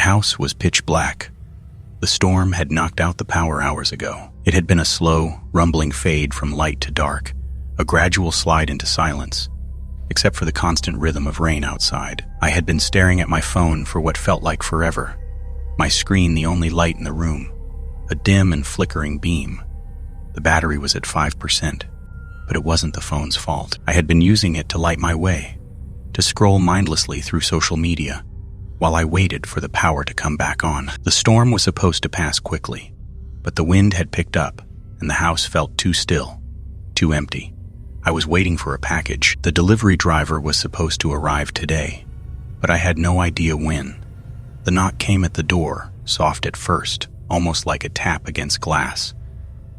house was pitch black. The storm had knocked out the power hours ago. It had been a slow, rumbling fade from light to dark, a gradual slide into silence. Except for the constant rhythm of rain outside, I had been staring at my phone for what felt like forever. My screen the only light in the room, a dim and flickering beam. The battery was at 5%, but it wasn't the phone's fault. I had been using it to light my way, to scroll mindlessly through social media, while I waited for the power to come back on. The storm was supposed to pass quickly, but the wind had picked up, and the house felt too still, too empty. I was waiting for a package. The delivery driver was supposed to arrive today, but I had no idea when. The knock came at the door, soft at first, almost like a tap against glass.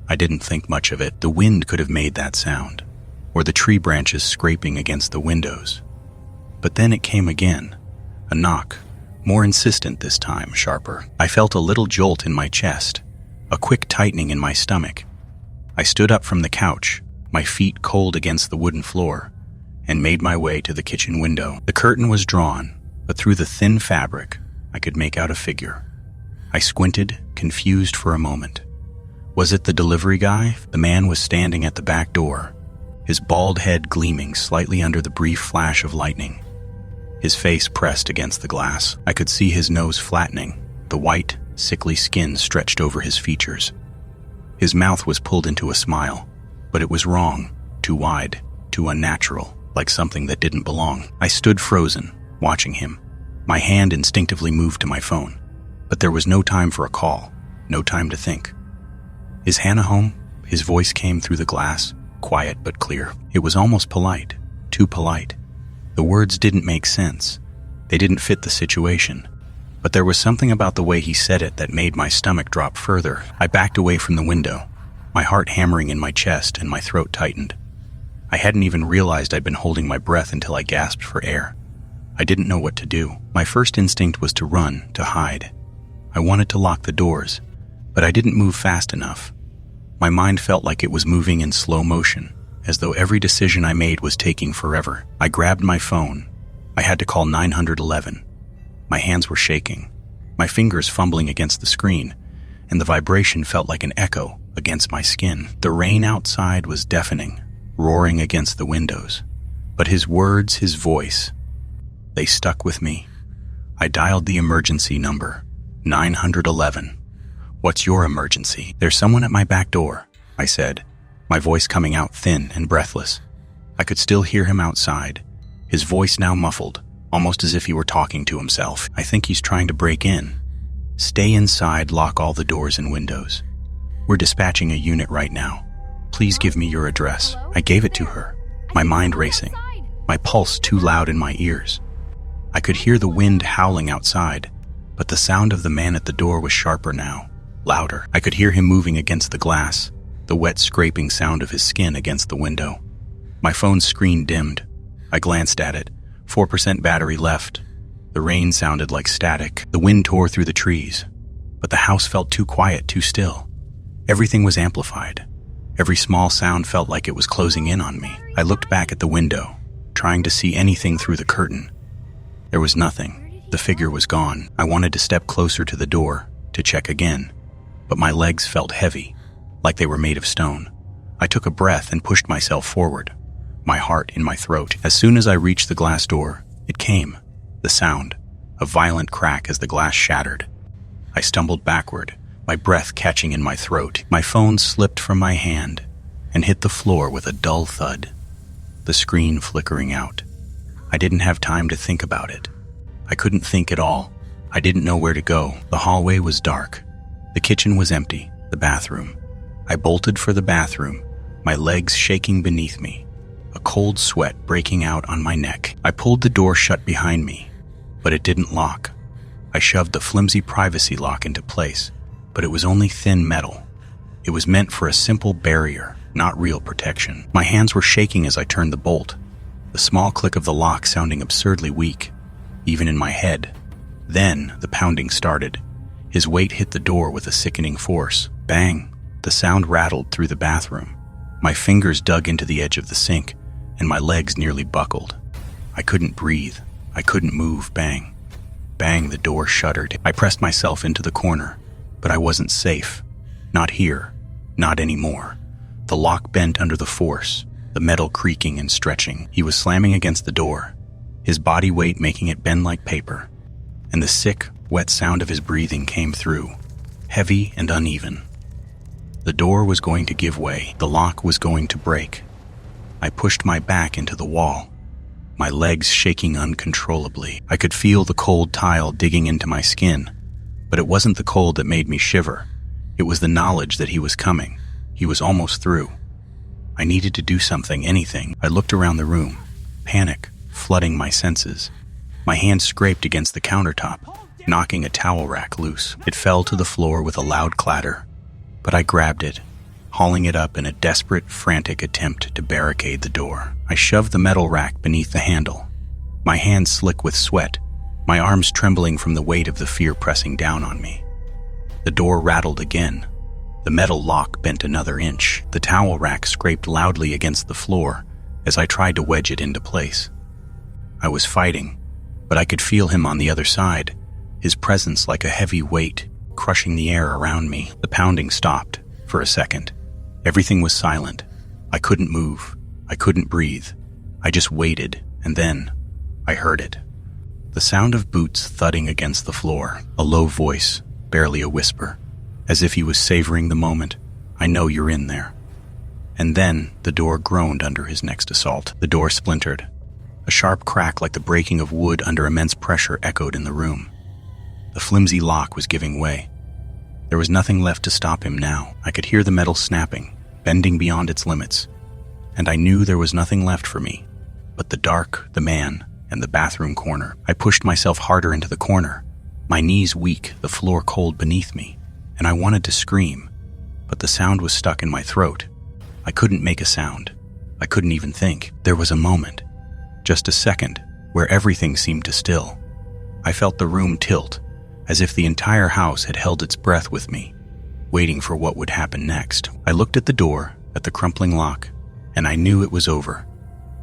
I didn't think much of it. The wind could have made that sound, or the tree branches scraping against the windows. But then it came again, a knock, more insistent this time, sharper. I felt a little jolt in my chest, a quick tightening in my stomach. I stood up from the couch, my feet cold against the wooden floor, and made my way to the kitchen window. The curtain was drawn, but through the thin fabric, I could make out a figure. I squinted, confused for a moment. Was it the delivery guy? The man was standing at the back door, his bald head gleaming slightly under the brief flash of lightning. His face pressed against the glass. I could see his nose flattening, the white, sickly skin stretched over his features. His mouth was pulled into a smile, but it was wrong, too wide, too unnatural, like something that didn't belong. I stood frozen, watching him. My hand instinctively moved to my phone, but there was no time for a call, no time to think. Is Hannah home? His voice came through the glass, quiet but clear. It was almost polite, too polite. The words didn't make sense. They didn't fit the situation. But there was something about the way he said it that made my stomach drop further. I backed away from the window, my heart hammering in my chest and my throat tightened. I hadn't even realized I'd been holding my breath until I gasped for air. I didn't know what to do. My first instinct was to run, to hide. I wanted to lock the doors, but I didn't move fast enough. My mind felt like it was moving in slow motion, as though every decision I made was taking forever. I grabbed my phone. I had to call 911. My hands were shaking, my fingers fumbling against the screen, and the vibration felt like an echo against my skin. The rain outside was deafening, roaring against the windows. But his words, his voice, they stuck with me. I dialed the emergency number, 911. What's your emergency? There's someone at my back door, I said, my voice coming out thin and breathless. I could still hear him outside, his voice now muffled, almost as if he were talking to himself. I think he's trying to break in. Stay inside, lock all the doors and windows. We're dispatching a unit right now. Please give me your address. I gave it to her, my mind racing, my pulse too loud in my ears. I could hear the wind howling outside, but the sound of the man at the door was sharper now, louder. I could hear him moving against the glass, the wet scraping sound of his skin against the window. My phone's screen dimmed. I glanced at it. 4% battery left. The rain sounded like static. The wind tore through the trees. But the house felt too quiet, too still. Everything was amplified. Every small sound felt like it was closing in on me. I looked back at the window, trying to see anything through the curtain. There was nothing. The figure was gone. I wanted to step closer to the door, to check again, but my legs felt heavy, like they were made of stone. I took a breath and pushed myself forward, my heart in my throat. As soon as I reached the glass door, it came, the sound, a violent crack as the glass shattered. I stumbled backward, my breath catching in my throat. My phone slipped from my hand and hit the floor with a dull thud, the screen flickering out. I didn't have time to think about it. I couldn't think at all. I didn't know where to go. The hallway was dark. The kitchen was empty, the bathroom. I bolted for the bathroom, my legs shaking beneath me, a cold sweat breaking out on my neck. I pulled the door shut behind me, but it didn't lock. I shoved the flimsy privacy lock into place, but it was only thin metal. It was meant for a simple barrier, not real protection. My hands were shaking as I turned the bolt, the small click of the lock sounding absurdly weak, even in my head. Then the pounding started. His weight hit the door with a sickening force. Bang! The sound rattled through the bathroom. My fingers dug into the edge of the sink, and my legs nearly buckled. I couldn't breathe. I couldn't move. Bang! Bang, the door shuttered. I pressed myself into the corner, but I wasn't safe. Not here. Not anymore. The lock bent under the force, the metal creaking and stretching. He was slamming against the door, his body weight making it bend like paper, and the sick, wet sound of his breathing came through, heavy and uneven. The door was going to give way. The lock was going to break. I pushed my back into the wall, my legs shaking uncontrollably. I could feel the cold tile digging into my skin, but it wasn't the cold that made me shiver. It was the knowledge that he was coming. He was almost through. I needed to do something, anything. I looked around the room, panic flooding my senses. My hand scraped against the countertop, knocking a towel rack loose. It fell to the floor with a loud clatter, but I grabbed it, hauling it up in a desperate, frantic attempt to barricade the door. I shoved the metal rack beneath the handle, my hands slick with sweat, my arms trembling from the weight of the fear pressing down on me. The door rattled again. The metal lock bent another inch. The towel rack scraped loudly against the floor as I tried to wedge it into place. I was fighting, but I could feel him on the other side, his presence like a heavy weight, crushing the air around me. The pounding stopped for a second. Everything was silent. I couldn't move. I couldn't breathe. I just waited, and then I heard it. The sound of boots thudding against the floor, a low voice, barely a whisper, as if he was savoring the moment. I know you're in there. And then the door groaned under his next assault. The door splintered. A sharp crack like the breaking of wood under immense pressure echoed in the room. The flimsy lock was giving way. There was nothing left to stop him now. I could hear the metal snapping, bending beyond its limits, and I knew there was nothing left for me but the dark, the man, and the bathroom corner. I pushed myself harder into the corner, my knees weak, the floor cold beneath me, and I wanted to scream, but the sound was stuck in my throat. I couldn't make a sound. I couldn't even think. There was a moment, just a second, where everything seemed to still. I felt the room tilt, as if the entire house had held its breath with me, waiting for what would happen next. I looked at the door, at the crumpling lock, and I knew it was over.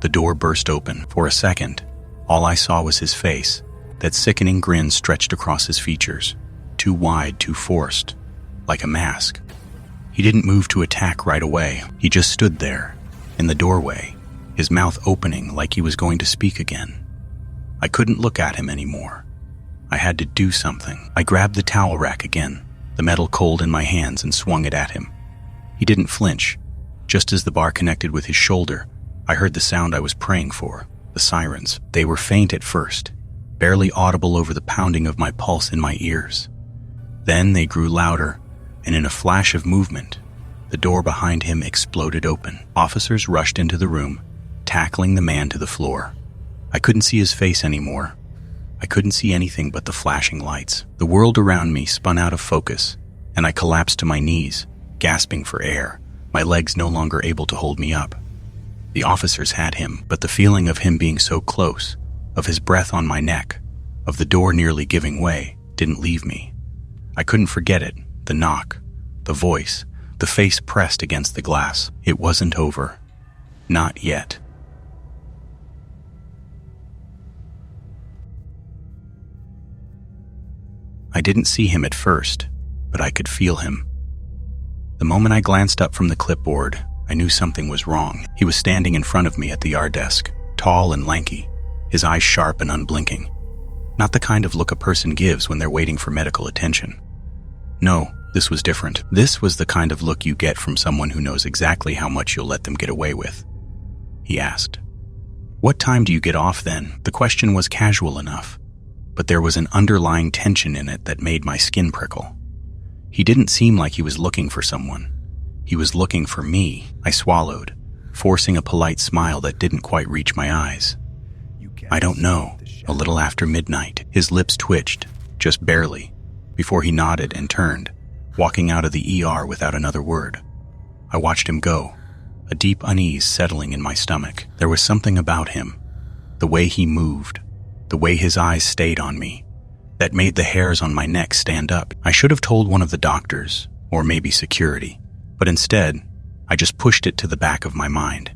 The door burst open. For a second, all I saw was his face, that sickening grin stretched across his features, too wide, too forced, like a mask. He didn't move to attack right away. He just stood there, in the doorway, his mouth opening like he was going to speak again. I couldn't look at him anymore. I had to do something. I grabbed the towel rack again, the metal cold in my hands, and swung it at him. He didn't flinch. Just as the bar connected with his shoulder, I heard the sound I was praying for, the sirens. They were faint at first, barely audible over the pounding of my pulse in my ears. Then they grew louder, and in a flash of movement, the door behind him exploded open. Officers rushed into the room, tackling the man to the floor. I couldn't see his face anymore. I couldn't see anything but the flashing lights. The world around me spun out of focus, and I collapsed to my knees, gasping for air, my legs no longer able to hold me up. The officers had him, but the feeling of him being so close, of his breath on my neck, of the door nearly giving way, didn't leave me. I couldn't forget it, the knock, the voice, the face pressed against the glass. It wasn't over. Not yet. I didn't see him at first, but I could feel him. The moment I glanced up from the clipboard, I knew something was wrong. He was standing in front of me at the ER desk, tall and lanky, his eyes sharp and unblinking. Not the kind of look a person gives when they're waiting for medical attention. No, this was different. This was the kind of look you get from someone who knows exactly how much you'll let them get away with. He asked, "What time do you get off then?" The question was casual enough, but there was an underlying tension in it that made my skin prickle. He didn't seem like he was looking for someone. He was looking for me. I swallowed, forcing a polite smile that didn't quite reach my eyes. "I don't know." A little after midnight, his lips twitched, just barely, before he nodded and turned, walking out of the ER without another word. I watched him go, a deep unease settling in my stomach. There was something about him, the way he moved, the way his eyes stayed on me, that made the hairs on my neck stand up. I should have told one of the doctors, or maybe security, but instead, I just pushed it to the back of my mind.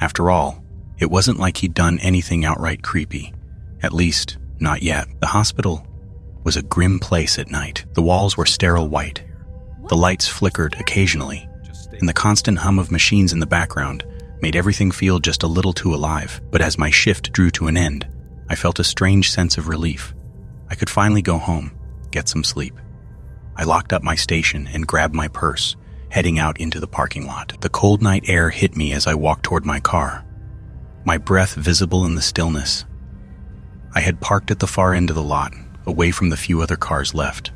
After all, it wasn't like he'd done anything outright creepy, at least, Not yet. The hospital was a grim place at night. The walls were sterile white. The lights flickered occasionally, and the constant hum of machines in the background made everything feel just a little too alive. But as my shift drew to an end, I felt a strange sense of relief. I could finally go home, get some sleep. I locked up my station and grabbed my purse, heading out into the parking lot. The cold night air hit me as I walked toward my car, my breath visible in the stillness. I had parked at the far end of the lot, away from the few other cars left.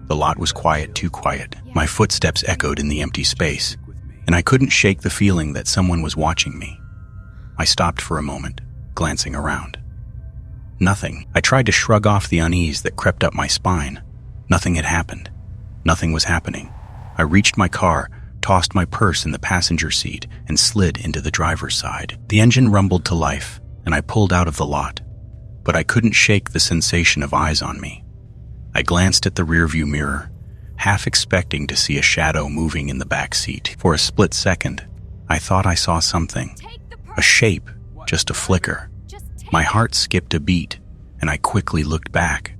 The lot was quiet, too quiet. My footsteps echoed in the empty space, and I couldn't shake the feeling that someone was watching me. I stopped for a moment, glancing around. Nothing. I tried to shrug off the unease that crept up my spine. Nothing had happened. Nothing was happening. I reached my car, tossed my purse in the passenger seat, and slid into the driver's side. The engine rumbled to life, and I pulled out of the lot. But I couldn't shake the sensation of eyes on me. I glanced at the rearview mirror, half expecting to see a shadow moving in the back seat. For a split second, I thought I saw something. A shape, just a flicker. My heart skipped a beat, and I quickly looked back.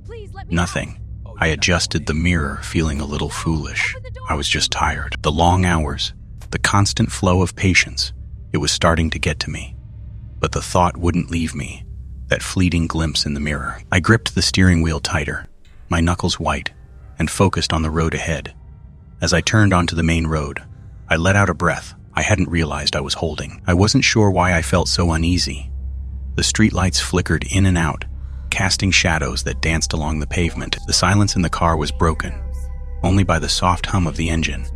Nothing. I adjusted the mirror, feeling a little foolish. I was just tired. The long hours, the constant flow of patients, it was starting to get to me. But the thought wouldn't leave me, that fleeting glimpse in the mirror. I gripped the steering wheel tighter, my knuckles white, and focused on the road ahead. As I turned onto the main road, I let out a breath I hadn't realized I was holding. I wasn't sure why I felt so uneasy. The streetlights flickered in and out, casting shadows that danced along the pavement. The silence in the car was broken, only by the soft hum of the engine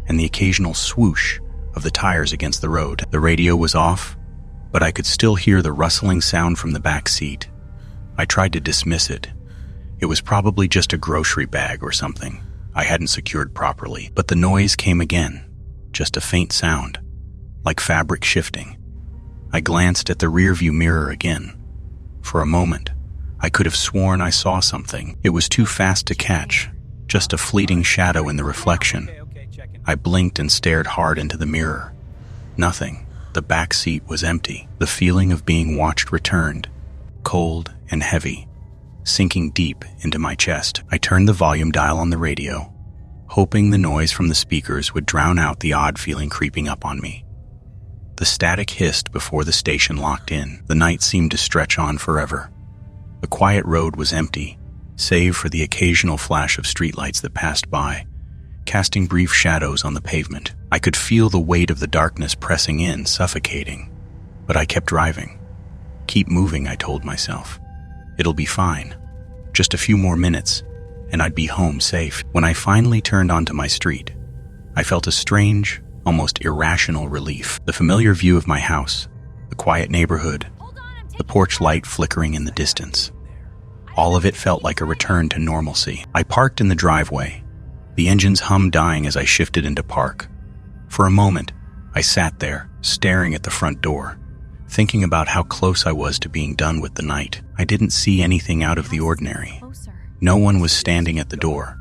and the occasional swoosh of the tires against the road. The radio was off, but I could still hear the rustling sound from the back seat. I tried to dismiss it. It was probably just a grocery bag or something I hadn't secured properly. But the noise came again, just a faint sound, like fabric shifting. I glanced at the rearview mirror again. For a moment, I could have sworn I saw something. It was too fast to catch, just a fleeting shadow in the reflection. I blinked and stared hard into the mirror. Nothing. The back seat was empty. The feeling of being watched returned, cold and heavy, sinking deep into my chest. I turned the volume dial on the radio, hoping the noise from the speakers would drown out the odd feeling creeping up on me. The static hissed before the station locked in. The night seemed to stretch on forever. The quiet road was empty, save for the occasional flash of streetlights that passed by, casting brief shadows on the pavement. I could feel the weight of the darkness pressing in, suffocating. But I kept driving. Keep moving, I told myself. It'll be fine. Just a few more minutes, and I'd be home safe. When I finally turned onto my street, I felt a strange, almost irrational relief. The familiar view of my house, the quiet neighborhood, the porch light flickering in the distance. All of it felt like a return to normalcy. I parked in the driveway, the engine's hum dying as I shifted into park. For a moment, I sat there, staring at the front door, thinking about how close I was to being done with the night. I didn't see anything out of the ordinary. No one was standing at the door,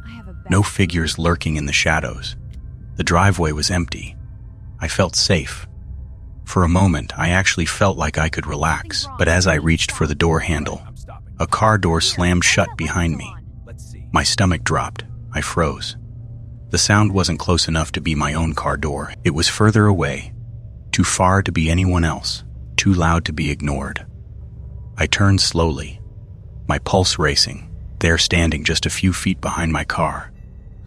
no figures lurking in the shadows. The driveway was empty. I felt safe. For a moment, I actually felt like I could relax, but as I reached for the door handle, a car door slammed shut behind me. My stomach dropped. I froze. The sound wasn't close enough to be my own car door. It was further away, too far to be anyone else, too loud to be ignored. I turned slowly, my pulse racing. There, standing just a few feet behind my car,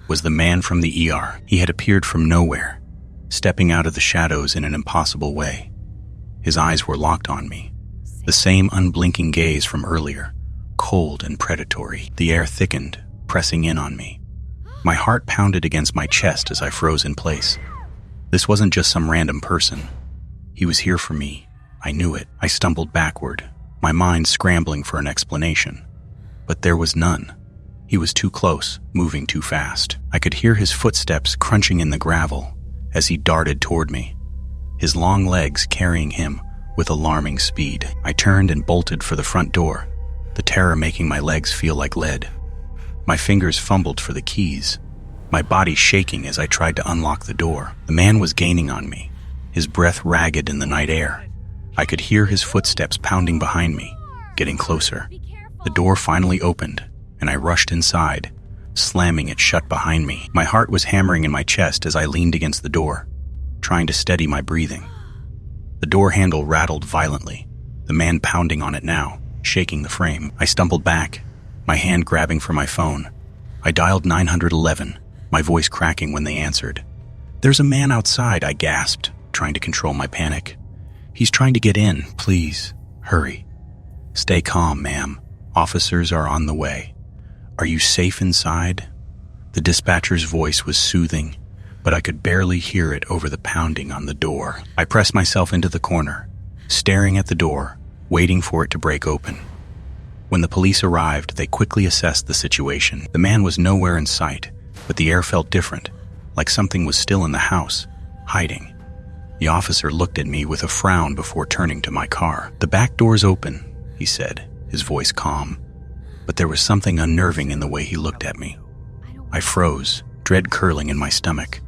was the man from the ER. He had appeared from nowhere, stepping out of the shadows in an impossible way. His eyes were locked on me, the same unblinking gaze from earlier, cold and predatory. The air thickened, pressing in on me. My heart pounded against my chest as I froze in place. This wasn't just some random person. He was here for me. I knew it. I stumbled backward, my mind scrambling for an explanation. But there was none. He was too close, moving too fast. I could hear his footsteps crunching in the gravel as he darted toward me, his long legs carrying him with alarming speed. I turned and bolted for the front door, the terror making my legs feel like lead. My fingers fumbled for the keys, my body shaking as I tried to unlock the door. The man was gaining on me, his breath ragged in the night air. I could hear his footsteps pounding behind me, getting closer. The door finally opened, and I rushed inside, slamming it shut behind me. My heart was hammering in my chest as I leaned against the door, trying to steady my breathing. The door handle rattled violently, the man pounding on it now, shaking the frame. I stumbled back, my hand grabbing for my phone. I dialed 911, my voice cracking when they answered. "There's a man outside," I gasped, trying to control my panic. "He's trying to get in. Please, hurry." "Stay calm, ma'am. Officers are on the way. Are you safe inside?" The dispatcher's voice was soothing, but I could barely hear it over the pounding on the door. I pressed myself into the corner, staring at the door, waiting for it to break open. When the police arrived, they quickly assessed the situation. The man was nowhere in sight, but the air felt different, like something was still in the house, hiding. The officer looked at me with a frown before turning to my car. "The back door's open," he said, his voice calm. But there was something unnerving in the way he looked at me. I froze, dread curling in my stomach.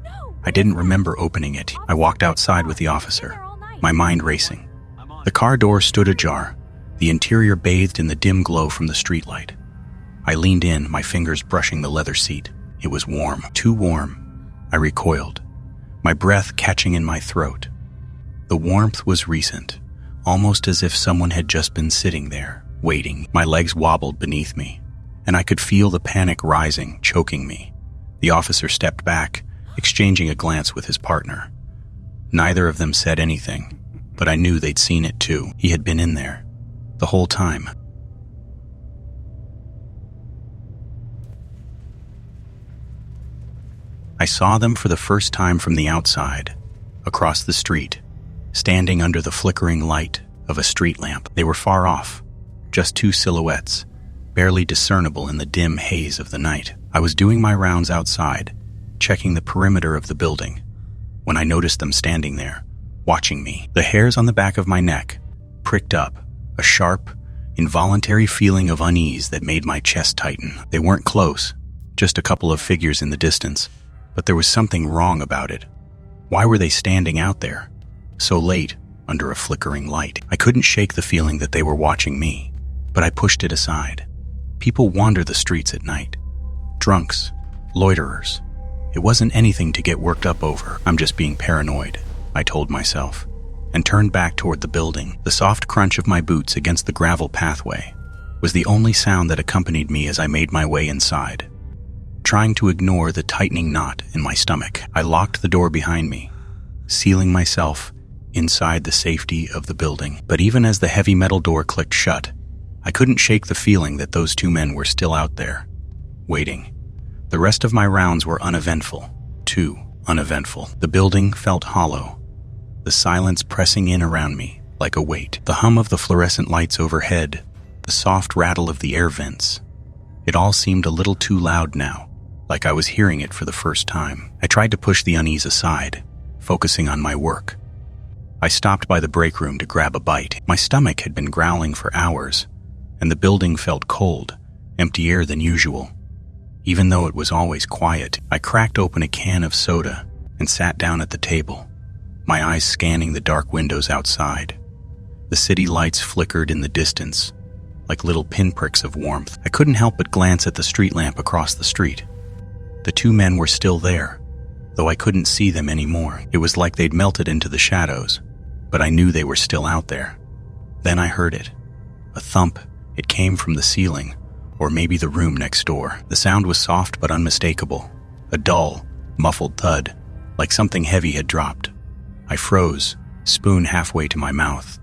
I didn't remember opening it. I walked outside with the officer, my mind racing. The car door stood ajar, the interior bathed in the dim glow from the streetlight. I leaned in, my fingers brushing the leather seat. It was warm, too warm. I recoiled, my breath catching in my throat. The warmth was recent, almost as if someone had just been sitting there, waiting. My legs wobbled beneath me, and I could feel the panic rising, choking me. The officer stepped back, exchanging a glance with his partner. Neither of them said anything, but I knew they'd seen it too. He had been in there, the whole time. I saw them for the first time from the outside, across the street, standing under the flickering light of a street lamp. They were far off, just two silhouettes, barely discernible in the dim haze of the night. I was doing my rounds outside, checking the perimeter of the building, when I noticed them standing there, watching me. The hairs on the back of my neck pricked up, a sharp, involuntary feeling of unease that made my chest tighten. They weren't close, just a couple of figures in the distance, but there was something wrong about it. Why were they standing out there, so late, under a flickering light? I couldn't shake the feeling that they were watching me, but I pushed it aside. People wander the streets at night. Drunks, loiterers. It wasn't anything to get worked up over. I'm just being paranoid, I told myself, and turned back toward the building. The soft crunch of my boots against the gravel pathway was the only sound that accompanied me as I made my way inside. Trying to ignore the tightening knot in my stomach, I locked the door behind me, sealing myself inside the safety of the building. But even as the heavy metal door clicked shut, I couldn't shake the feeling that those two men were still out there, waiting. The rest of my rounds were uneventful, too uneventful. The building felt hollow, the silence pressing in around me like a weight. The hum of the fluorescent lights overhead, the soft rattle of the air vents. It all seemed a little too loud now, like I was hearing it for the first time. I tried to push the unease aside, focusing on my work. I stopped by the breakroom to grab a bite. My stomach had been growling for hours, and the building felt cold, emptier than usual. Even though it was always quiet, I cracked open a can of soda and sat down at the table, my eyes scanning the dark windows outside. The city lights flickered in the distance, like little pinpricks of warmth. I couldn't help but glance at the street lamp across the street. The two men were still there, though I couldn't see them anymore. It was like they'd melted into the shadows, but I knew they were still out there. Then I heard it. A thump. It came from the ceiling, or maybe the room next door. The sound was soft but unmistakable. A dull, muffled thud, like something heavy had dropped. I froze, spoon halfway to my mouth.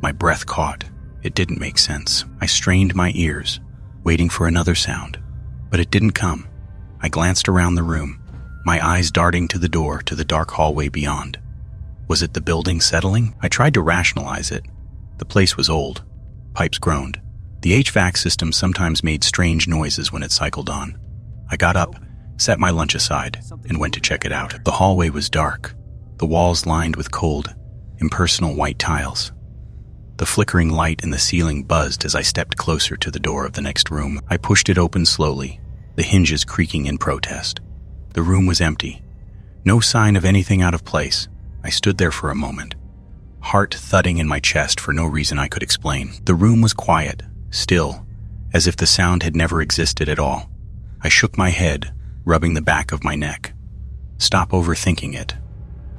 My breath caught. It didn't make sense. I strained my ears, waiting for another sound, but it didn't come. I glanced around the room, my eyes darting to the door to the dark hallway beyond. Was it the building settling? I tried to rationalize it. The place was old. Pipes groaned. The HVAC system sometimes made strange noises when it cycled on. I got up, set my lunch aside, and went to check it out. The hallway was dark, the walls lined with cold, impersonal white tiles. The flickering light in the ceiling buzzed as I stepped closer to the door of the next room. I pushed it open slowly, the hinges creaking in protest. The room was empty. No sign of anything out of place. I stood there for a moment, heart thudding in my chest for no reason I could explain. The room was quiet, still, as if the sound had never existed at all. I shook my head, rubbing the back of my neck. Stop overthinking it.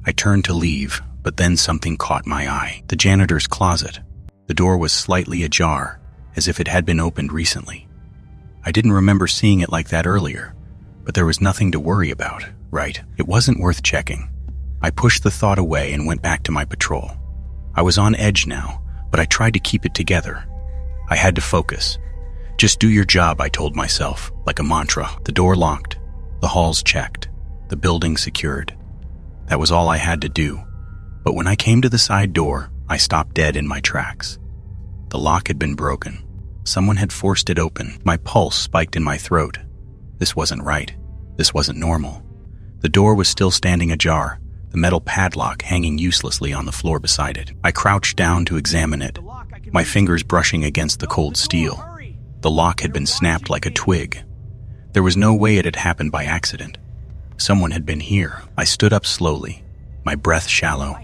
I turned to leave, but then something caught my eye. The janitor's closet. The door was slightly ajar, as if it had been opened recently. I didn't remember seeing it like that earlier, but there was nothing to worry about, right? It wasn't worth checking. I pushed the thought away and went back to my patrol. I was on edge now, but I tried to keep it together. I had to focus. Just do your job, I told myself, like a mantra. The door locked, the halls checked, the building secured. That was all I had to do. But when I came to the side door, I stopped dead in my tracks. The lock had been broken. Someone had forced it open. My pulse spiked in my throat. This wasn't right. This wasn't normal. The door was still standing ajar, the metal padlock hanging uselessly on the floor beside it. I crouched down to examine it, my fingers brushing against the cold steel. The lock had been snapped like a twig. There was no way it had happened by accident. Someone had been here. I stood up slowly, my breath shallow,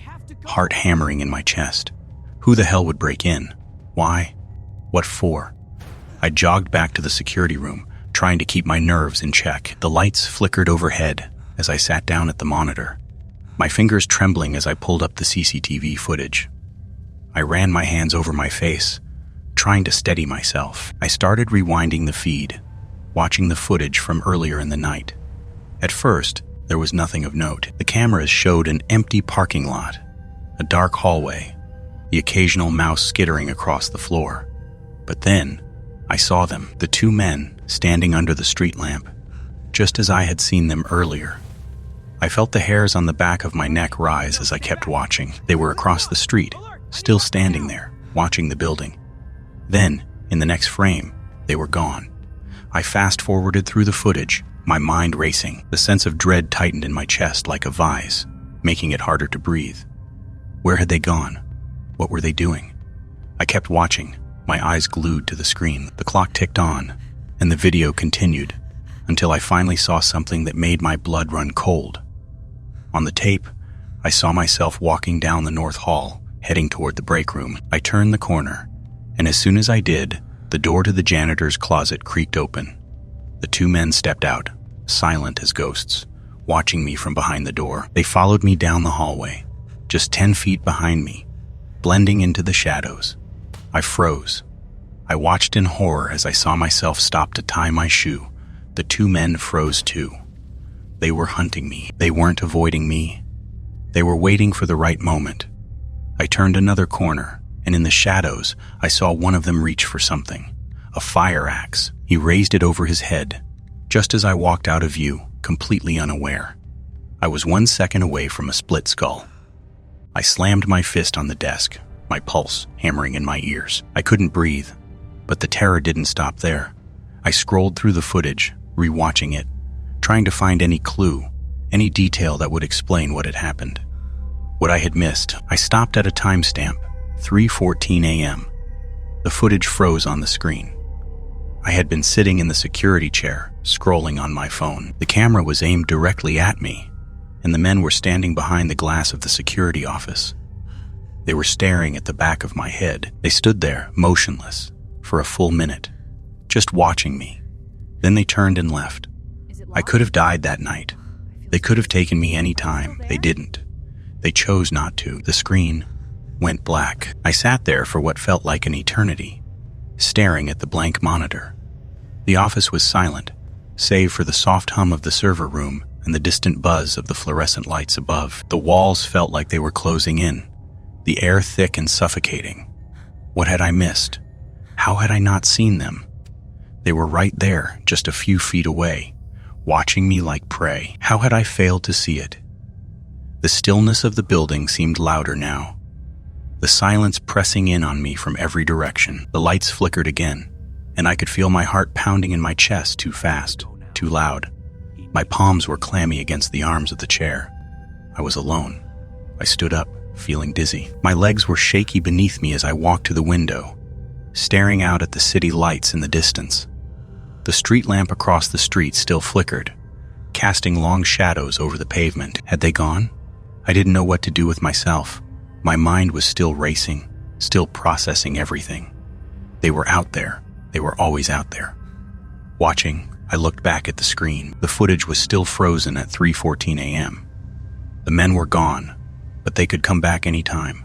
heart hammering in my chest. Who the hell would break in? Why? What for? I jogged back to the security room, trying to keep my nerves in check. The lights flickered overhead as I sat down at the monitor, my fingers trembling as I pulled up the CCTV footage. I ran my hands over my face, trying to steady myself. I started rewinding the feed, watching the footage from earlier in the night. At first, there was nothing of note. The cameras showed an empty parking lot, a dark hallway, the occasional mouse skittering across the floor. But then, I saw them, the two men standing under the street lamp, just as I had seen them earlier. I felt the hairs on the back of my neck rise as I kept watching. They were across the street, still standing there, watching the building. Then, in the next frame, they were gone. I fast-forwarded through the footage, my mind racing. The sense of dread tightened in my chest like a vise, making it harder to breathe. Where had they gone? What were they doing? I kept watching, my eyes glued to the screen. The clock ticked on, and the video continued, until I finally saw something that made my blood run cold. On the tape, I saw myself walking down the north hall, heading toward the break room. I turned the corner, and as soon as I did, the door to the janitor's closet creaked open. The two men stepped out, silent as ghosts, watching me from behind the door. They followed me down the hallway, just 10 feet behind me, blending into the shadows. I froze. I watched in horror as I saw myself stop to tie my shoe. The two men froze too. They were hunting me. They weren't avoiding me. They were waiting for the right moment. I turned another corner, and in the shadows, I saw one of them reach for something. A fire axe. He raised it over his head, just as I walked out of view, completely unaware. I was 1 second away from a split skull. I slammed my fist on the desk, my pulse hammering in my ears. I couldn't breathe, but the terror didn't stop there. I scrolled through the footage, rewatching it, trying to find any clue, any detail that would explain what had happened. What I had missed. I stopped at a timestamp, 3:14 a.m. The footage froze on the screen. I had been sitting in the security chair, scrolling on my phone. The camera was aimed directly at me, and the men were standing behind the glass of the security office. They were staring at the back of my head. They stood there, motionless, for a full minute, just watching me. Then they turned and left. I could have died that night. They could have taken me any time. They didn't. They chose not to. The screen went black. I sat there for what felt like an eternity, staring at the blank monitor. The office was silent, save for the soft hum of the server room and the distant buzz of the fluorescent lights above. The walls felt like they were closing in, the air thick and suffocating. What had I missed? How had I not seen them? They were right there, just a few feet away, watching me like prey. How had I failed to see it? The stillness of the building seemed louder now, the silence pressing in on me from every direction. The lights flickered again, and I could feel my heart pounding in my chest too fast, too loud. My palms were clammy against the arms of the chair. I was alone. I stood up, feeling dizzy. My legs were shaky beneath me as I walked to the window, staring out at the city lights in the distance. The street lamp across the street still flickered, casting long shadows over the pavement. Had they gone? I didn't know what to do with myself. My mind was still racing, still processing everything. They were out there. They were always out there. Watching, I looked back at the screen. The footage was still frozen at 3:14 a.m. The men were gone, but they could come back any time.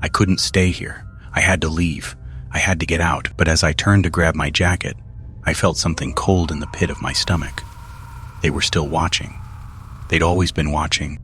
I couldn't stay here. I had to leave. I had to get out, but as I turned to grab my jacket, I felt something cold in the pit of my stomach. They were still watching. They'd always been watching,